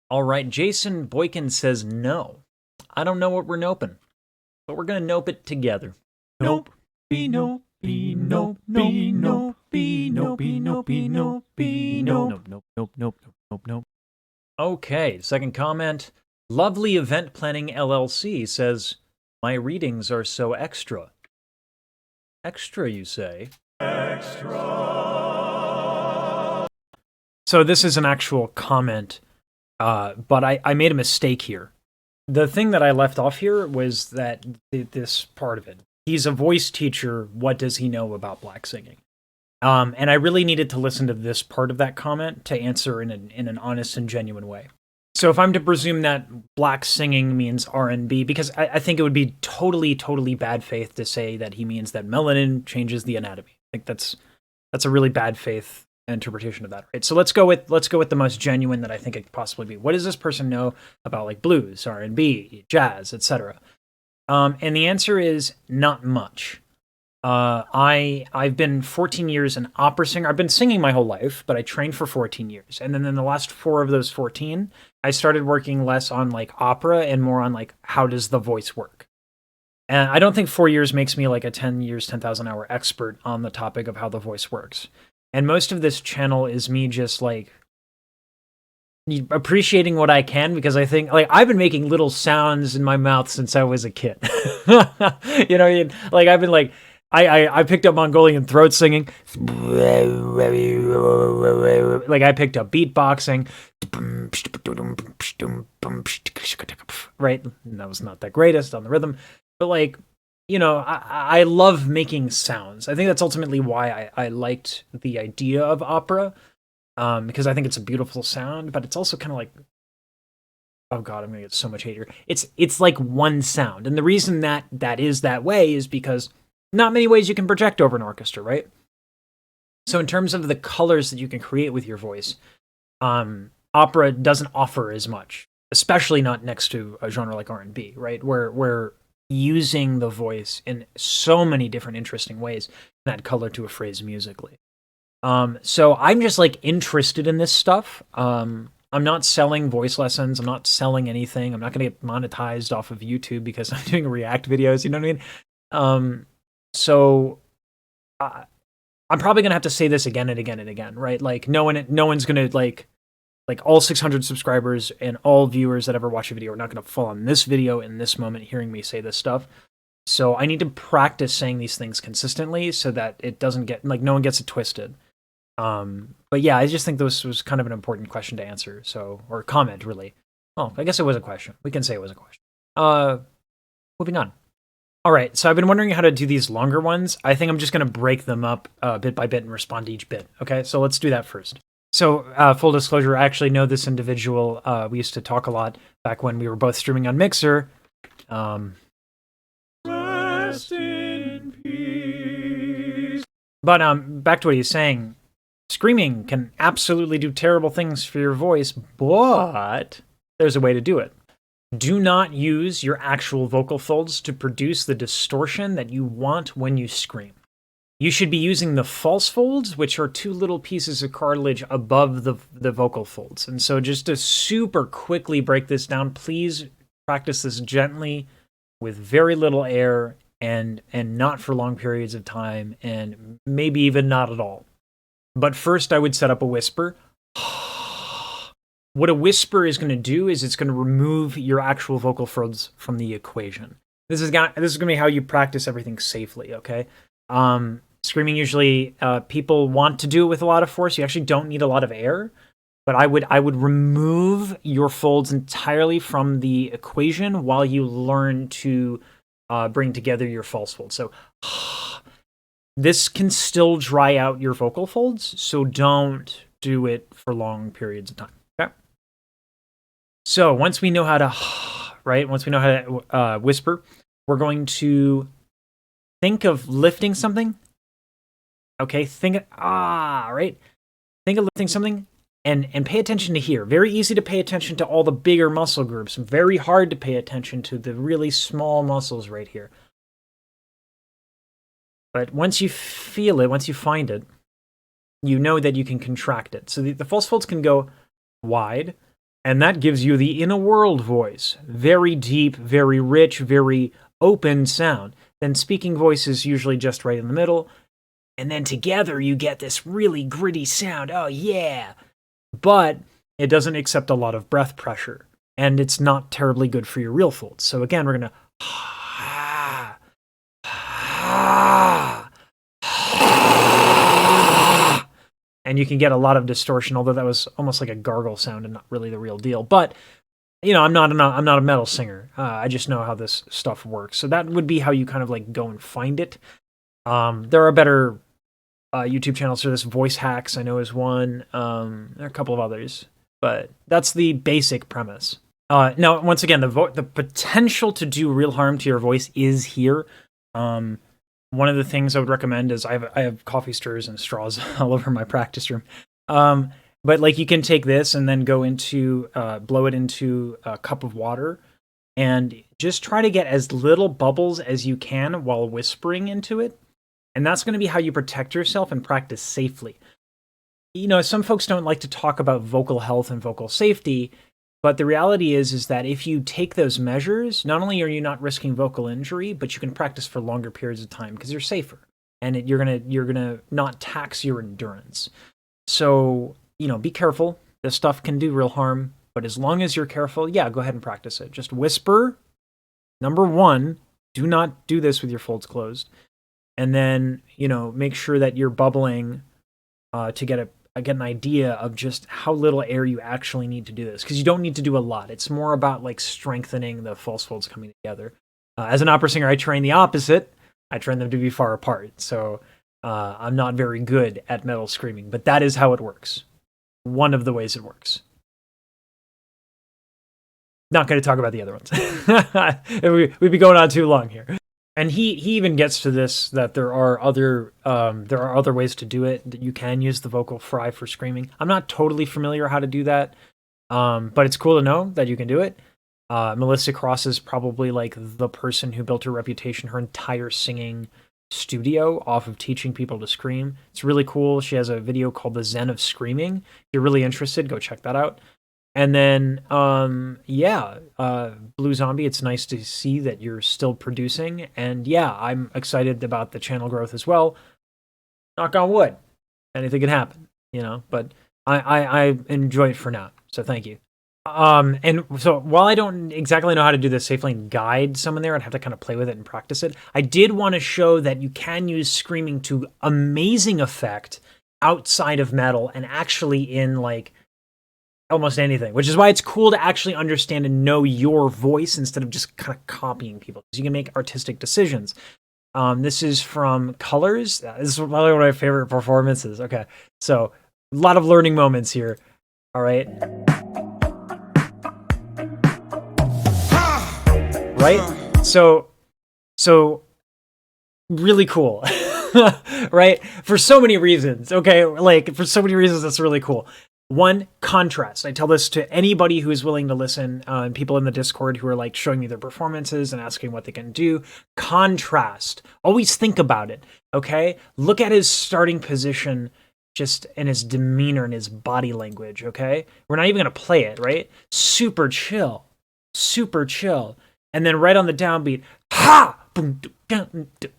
All right, Jason Boykin says no. I don't know what we're noping, but we're gonna nope it together. Nope. Be nope. Be nope. Be nope. Be nope. Be nope. Be nope. Be nope. Nope, nope, nope, nope, nope, nope, nope. Okay, second comment. Lovely Event Planning LLC says, my readings are so extra. Extra, you say? Extra. So this is an actual comment, but I made a mistake here. The thing that I left off here was that this part of it. He's a voice teacher. What does he know about black singing? And I really needed to listen to this part of that comment to answer in an honest and genuine way. So if I'm to presume that black singing means R&B, because I think it would be totally bad faith to say that he means that melanin changes the anatomy. I think that's a really bad faith interpretation of that, right? So let's go with the most genuine that I think it could possibly be. What does this person know about like blues, R&B, jazz, etc.? And the answer is not much. I've been 14 years an opera singer. I've been singing my whole life, but I trained for 14 years. And then in the last 4 of those 14, I started working less on like opera and more on like how does the voice work. And I don't think 4 years makes me like a 10 years, 10,000 hour expert on the topic of how the voice works. And most of this channel is me just like appreciating what I can, because I think like I've been making little sounds in my mouth since I was a kid. You know, like I've been like I picked up Mongolian throat singing. Like I picked up beatboxing. Right? And that was not that greatest on the rhythm. But like, you know, I love making sounds. I think that's ultimately why I liked the idea of opera. Because I think it's a beautiful sound, but it's also kind of like, oh god, I'm gonna get so much hate here. It's like one sound, and the reason that is that way is because not many ways you can project over an orchestra, right? So in terms of the colors that you can create with your voice, opera doesn't offer as much, especially not next to a genre like R&B, right? Where we're using the voice in so many different interesting ways and add color to a phrase musically. So I'm just like interested in this stuff. I'm not selling voice lessons. I'm not selling anything. I'm not going to get monetized off of YouTube because I'm doing React videos. You know what I mean? So I'm probably going to have to say this again and again and again, right? Like no one's going to like all 600 subscribers and all viewers that ever watch a video are not going to fall on this video in this moment hearing me say this stuff. So I need to practice saying these things consistently so that it doesn't get like no one gets it twisted. But yeah, I just think this was kind of an important question to answer. So, or comment really. Oh, I guess it was a question. We can say it was a question. Moving on. All right, so I've been wondering how to do these longer ones. I think I'm just going to break them up bit by bit and respond to each bit. Okay, so let's do that first. So, full disclosure, I actually know this individual. We used to talk a lot back when we were both streaming on Mixer. Rest in peace. But back to what he's saying. Screaming can absolutely do terrible things for your voice, but there's a way to do it. Do not use your actual vocal folds to produce the distortion that you want when you scream. You should be using the false folds, which are 2 little pieces of cartilage above the vocal folds. And so just to super quickly break this down, please practice this gently with very little air and not for long periods of time, and maybe even not at all. But first, I would set up a whisper. What a whisper is going to do is it's going to remove your actual vocal folds from the equation. This is going to be how you practice everything safely, okay? Screaming usually, people want to do it with a lot of force. You actually don't need a lot of air. But I would remove your folds entirely from the equation while you learn to bring together your false folds. So this can still dry out your vocal folds, so don't do it for long periods of time, okay? So once we know how to, right, once we know how to whisper, we're going to think of lifting something, okay? Right? Think of lifting something and pay attention to here. Very easy to pay attention to all the bigger muscle groups. Very hard to pay attention to the really small muscles right here. But once you feel it, once you find it, you know that you can contract it. So the false folds can go wide, And that gives you the inner world voice. Very deep, very rich, very open sound. Then speaking voice is usually just right in the middle. And then together you get this really gritty sound. Oh, yeah. But it doesn't accept a lot of breath pressure. And it's not terribly good for your real folds. So again, we're going to... And you can get a lot of distortion, although that was almost like a gargle sound and not really the real deal. But, you know, I'm not a metal singer. I just know how this stuff works. So that would be how you kind of like go and find it. There are better YouTube channels for this. Voice Hacks, I know, is one. There are a couple of others. But that's the basic premise. Now, once again, the potential to do real harm to your voice is here. One of the things I would recommend is I have coffee stirrers and straws all over my practice room. But like you can take this and then go into, blow it into a cup of water and just try to get as little bubbles as you can while whispering into it. And that's going to be how you protect yourself and practice safely. You know, some folks don't like to talk about vocal health and vocal safety, but the reality is that if you take those measures, not only are you not risking vocal injury, but you can practice for longer periods of time because you're safer and you're gonna not tax your endurance. So, you know, be careful. This stuff can do real harm, but as long as you're careful, yeah, go ahead and practice it. Just whisper. Number one, do not do this with your folds closed. And then, you know, make sure that you're bubbling to get an idea of just how little air you actually need to do this, because you don't need to do a lot. It's more about like strengthening the false folds coming together. As an opera singer, I train the opposite. I train them to be far apart. So I'm not very good at metal screaming, but that is how it works. One of the ways it works. Not going to talk about the other ones. We'd be going on too long here. And he even gets to this, that there are other ways to do it, that you can use the vocal fry for screaming. I'm not totally familiar how to do that, but it's cool to know that you can do it. Melissa Cross is probably like the person who built her reputation, her entire singing studio off of teaching people to scream. It's really cool. She has a video called The Zen of Screaming. If you're really interested, go check that out. And then, Blue Zombie, it's nice to see that you're still producing. And yeah, I'm excited about the channel growth as well. Knock on wood. Anything can happen, you know, but I enjoy it for now. So thank you. And so while I don't exactly know how to do this safely and guide someone there, I'd have to kind of play with it and practice it. I did want to show that you can use screaming to amazing effect outside of metal and actually in like almost anything, which is why it's cool to actually understand and know your voice instead of just kind of copying people, because you can make artistic decisions. This is from Colors. This is probably one of my favorite performances. Okay, so a lot of learning moments here. All right. Right? So really cool. Right? For so many reasons. Okay, like for so many reasons that's really cool. One, contrast. I tell this to anybody who is willing to listen, and people in the Discord who are like showing me their performances and asking what they can do. Contrast. Always think about it, okay? Look at his starting position just in his demeanor and his body language, okay? We're not even going to play it, right? Super chill. Super chill. And then right on the downbeat, ha! Boom,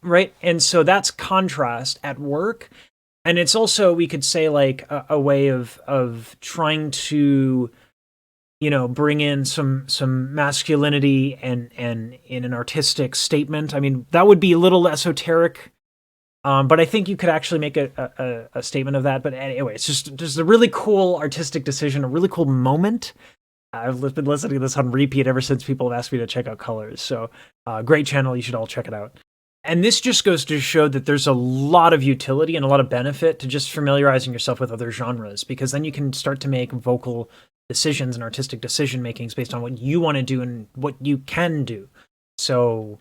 right? And so that's contrast at work. And it's also, we could say, like a way of trying to, you know, bring in some masculinity and in an artistic statement. I mean, that would be a little esoteric, but I think you could actually make a statement of that. But anyway, it's just a really cool artistic decision, a really cool moment. I've been listening to this on repeat ever since people have asked me to check out Colors. So great channel. You should all check it out. And this just goes to show that there's a lot of utility and a lot of benefit to just familiarizing yourself with other genres, because then you can start to make vocal decisions and artistic decision makings based on what you want to do and what you can do. So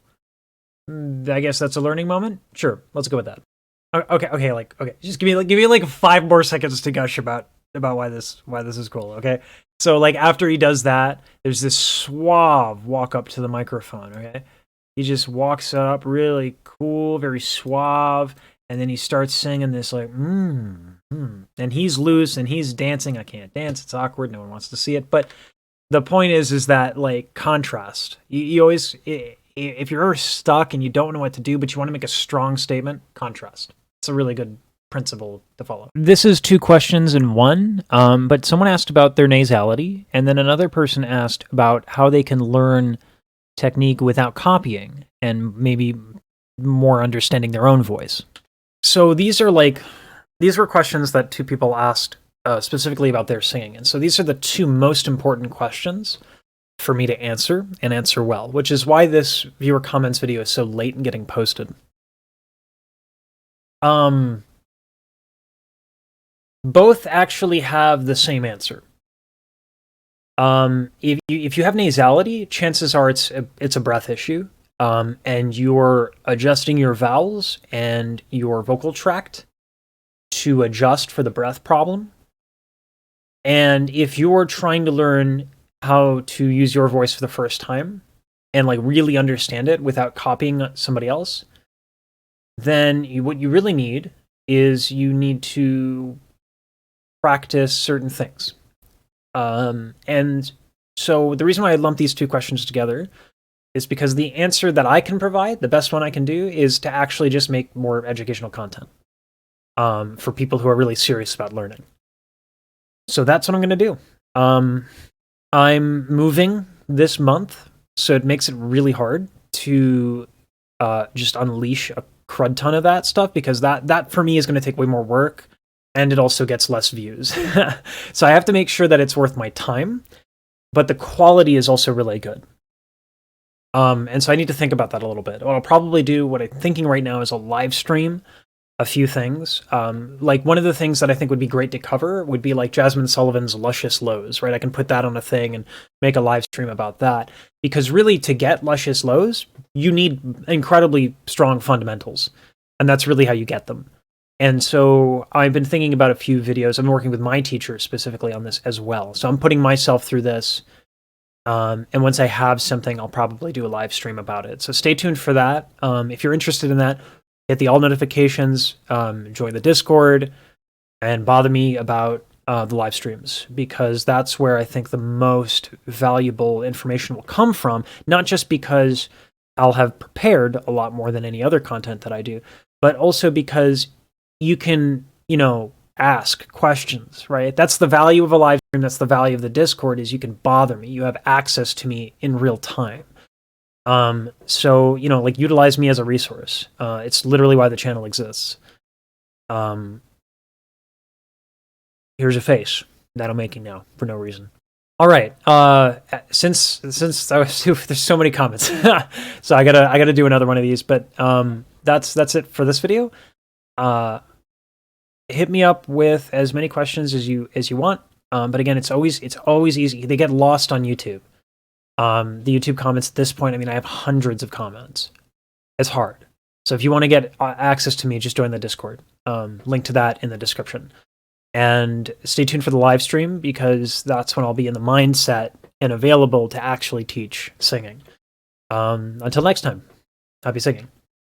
I guess that's a learning moment. Sure, let's go with that. Okay. Just give me like 5 more seconds to gush about why this is cool. Okay, so like after he does that, there's this suave walk up to the microphone. Okay. He just walks up really cool, very suave, and then he starts singing this like, And he's loose and he's dancing. I can't dance. It's awkward. No one wants to see it. But the point is that like contrast. You always, if you're ever stuck and you don't know what to do, but you want to make a strong statement, contrast. It's a really good principle to follow. This is 2 questions in one, but someone asked about their nasality, and then another person asked about how they can learn technique without copying and maybe more understanding their own voice. So these were questions that 2 people asked specifically about their singing. And so these are the 2 most important questions for me to answer and answer well, which is why this viewer comments video is so late in getting posted. Both actually have the same answer. If you have nasality, chances are it's a breath issue, and you're adjusting your vowels and your vocal tract to adjust for the breath problem. And if you're trying to learn how to use your voice for the first time and like really understand it without copying somebody else, then what you really need is you need to practice certain things. And so the reason why I lump these 2 questions together is because the answer that I can provide, the best one I can do, is to actually just make more educational content for people who are really serious about learning. So that's what I'm going to do. I'm moving this month, so it makes it really hard to just unleash a crud ton of that stuff, because that for me is going to take way more work, and it also gets less views. So I have to make sure that it's worth my time, but the quality is also really good. And so I need to think about that a little bit. What I'll probably do, what I'm thinking right now, is a live stream a few things. Like one of the things that I think would be great to cover would be like Jasmine Sullivan's Luscious Lows, right? I can put that on a thing and make a live stream about that. Because really, to get luscious lows, you need incredibly strong fundamentals. And that's really how you get them. And so I've been thinking about a few videos. I'm working with my teacher specifically on this as well. So I'm putting myself through this. And once I have something, I'll probably do a live stream about it. So stay tuned for that. If you're interested in that, hit the all notifications, join the Discord, and bother me about the live streams, because that's where I think the most valuable information will come from, not just because I'll have prepared a lot more than any other content that I do, but also because you can, ask questions, right? That's the value of a live stream. That's the value of the Discord, is you can bother me. You have access to me in real time. So, utilize me as a resource. It's literally why the channel exists. Here's a face that I'm making now for no reason. All right. Since I was, there's so many comments, so I gotta do another one of these, but, that's it for this video. Hit me up with as many questions as you want. But again, it's always easy. They get lost on YouTube. The YouTube comments at this point, I have hundreds of comments. It's hard. So if you want to get access to me, just join the Discord. Link to that in the description. And stay tuned for the live stream, because that's when I'll be in the mindset and available to actually teach singing. Until next time, happy singing.